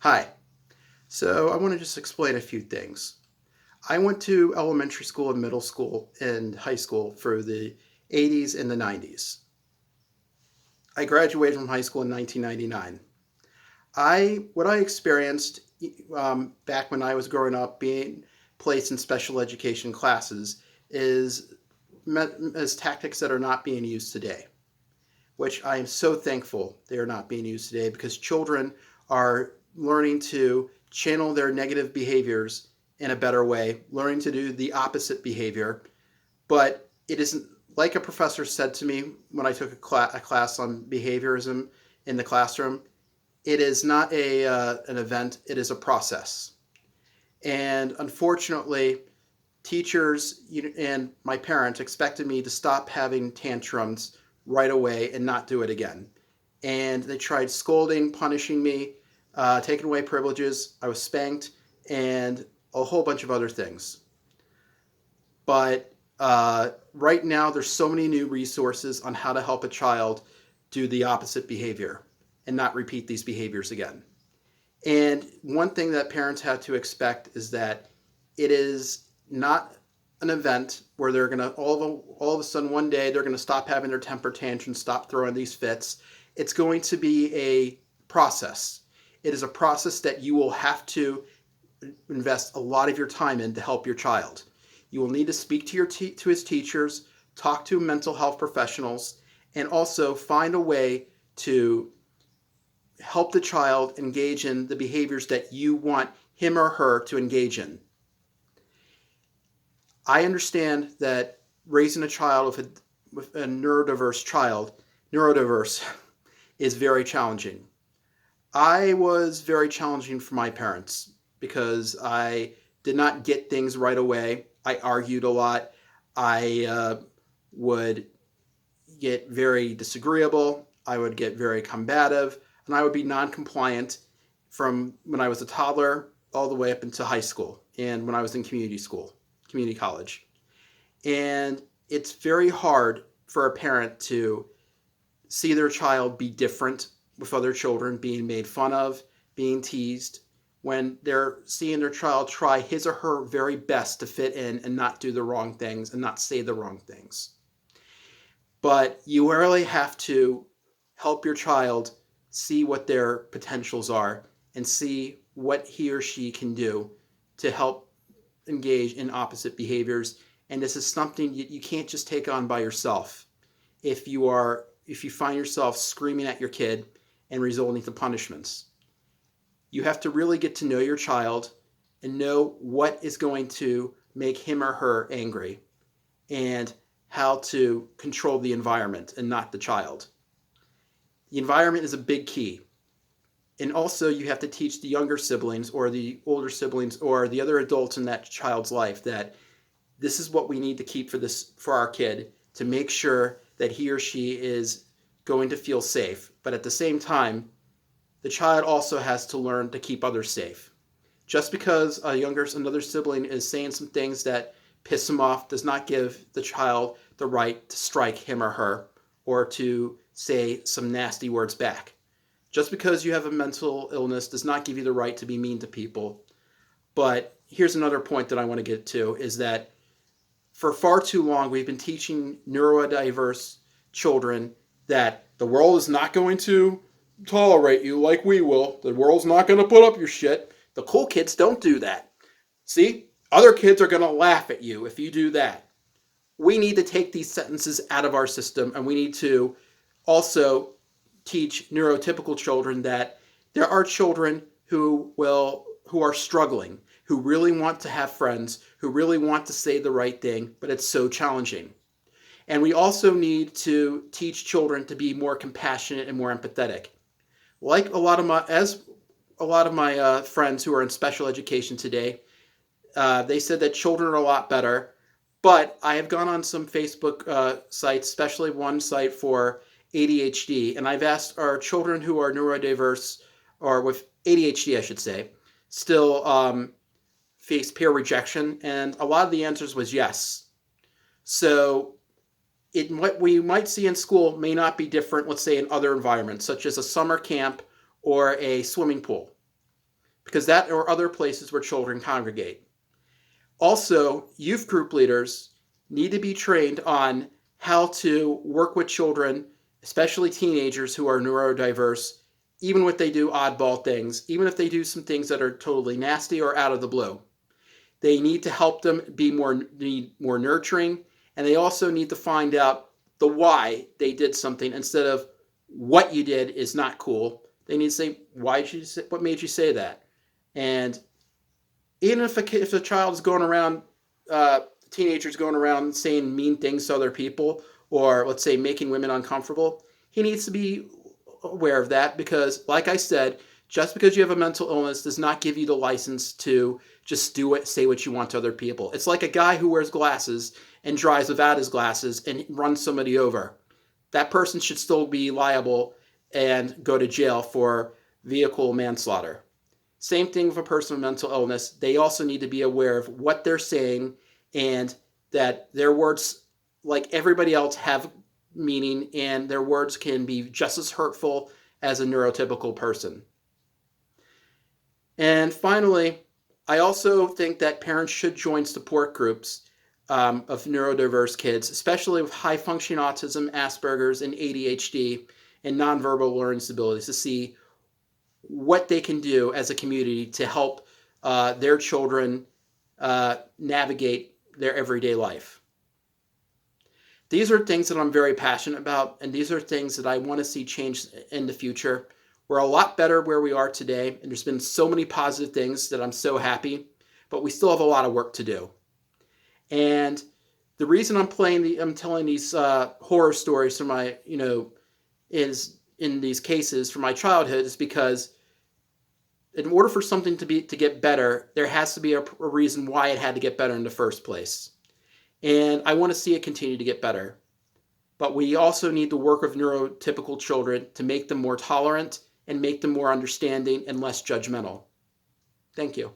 Hi. So I want to just explain a few things. I went to elementary school and middle school and high school for the 80s and the 90s. I graduated from high school in 1999. What I experienced back when I was growing up, being placed in special education classes, is as tactics that are not being used today, which I am so thankful they are not being used today because children are learning to channel their negative behaviors in a better way, learning to do the opposite behavior. But it isn't like a professor said to me when I took a class on behaviorism in the classroom. It is not an event, it is a process. And unfortunately, teachers and my parents expected me to stop having tantrums right away and not do it again. And they tried scolding, punishing me, taking away privileges. I was spanked, and a whole bunch of other things. But right now, there's so many new resources on how to help a child do the opposite behavior and not repeat these behaviors again. And one thing that parents have to expect is that it is not an event where they're going to all of a sudden one day they're going to stop having their temper tantrums, stop throwing these fits. It's going to be a process. It is a process that you will have to invest a lot of your time in to help your child. You will need to speak to to his teachers, talk to mental health professionals, and also find a way to help the child engage in the behaviors that you want him or her to engage in. I understand that raising a child with a neurodiverse, is very challenging. I was very challenging for my parents because I did not get things right away. I argued a lot. I would get very disagreeable. I would get very combative, and I would be non-compliant from when I was a toddler all the way up into high school and when I was in community college. And it's very hard for a parent to see their child be different with other children, being made fun of, being teased, when they're seeing their child try his or her very best to fit in and not do the wrong things and not say the wrong things. But you really have to help your child see what their potentials are and see what he or she can do to help engage in opposite behaviors. And this is something you can't just take on by yourself. If you find yourself screaming at your kid and resulting to punishments, you have to really get to know your child and know what is going to make him or her angry and how to control the environment and not the child. The environment is a big key. And also you have to teach the younger siblings or the older siblings or the other adults in that child's life that this is what we need to keep for our kid to make sure that he or she is going to feel safe. But at the same time, the child also has to learn to keep others safe. Just because another sibling is saying some things that piss him off does not give the child the right to strike him or her or to say some nasty words back. Just because you have a mental illness does not give you the right to be mean to people. But here's another point that I want to get to is that for far too long, we've been teaching neurodiverse children that the world is not going to tolerate you like we will. The world's not going to put up your shit. The cool kids don't do that. See? Other kids are going to laugh at you if you do that. We need to take these sentences out of our system, and we need to also teach neurotypical children that there are children who are struggling, who really want to have friends, who really want to say the right thing, but it's so challenging. And we also need to teach children to be more compassionate and more empathetic. Like a lot of my friends who are in special education today, they said that children are a lot better. But I have gone on some Facebook sites, especially one site for ADHD, and I've asked, are children who are neurodiverse or with ADHD, I should say, still face peer rejection? And a lot of the answers was yes. So what we might see in school may not be different, let's say, in other environments, such as a summer camp or a swimming pool. because that are other places where children congregate. Also, youth group leaders need to be trained on how to work with children, especially teenagers who are neurodiverse, even if they do oddball things, even if they do some things that are totally nasty or out of the blue. They need to help them need more nurturing, and they also need to find out the why they did something instead of what you did is not cool. They need to say, why did you say, what made you say that? And even if a child is going around, teenagers going around saying mean things to other people, or let's say making women uncomfortable, he needs to be aware of that because, like I said, just because you have a mental illness does not give you the license to just do it, say what you want to other people. It's like a guy who wears glasses and drives without his glasses and runs somebody over. That person should still be liable and go to jail for vehicle manslaughter. Same thing with a person with mental illness. They also need to be aware of what they're saying and that their words, like everybody else, have meaning and their words can be just as hurtful as a neurotypical person. And finally, I also think that parents should join support groups of neurodiverse kids, especially with high functioning autism, Asperger's, and ADHD, and nonverbal learning disabilities, to see what they can do as a community to help their children navigate their everyday life. These are things that I'm very passionate about, and these are things that I want to see change in the future. We're a lot better where we are today, and there's been so many positive things that I'm so happy, but we still have a lot of work to do. And the reason I'm telling these horror stories from my, is in these cases from my childhood is because in order for something to get better, there has to be a reason why it had to get better in the first place. And I want to see it continue to get better. But we also need to work with neurotypical children to make them more tolerant and make them more understanding and less judgmental. Thank you.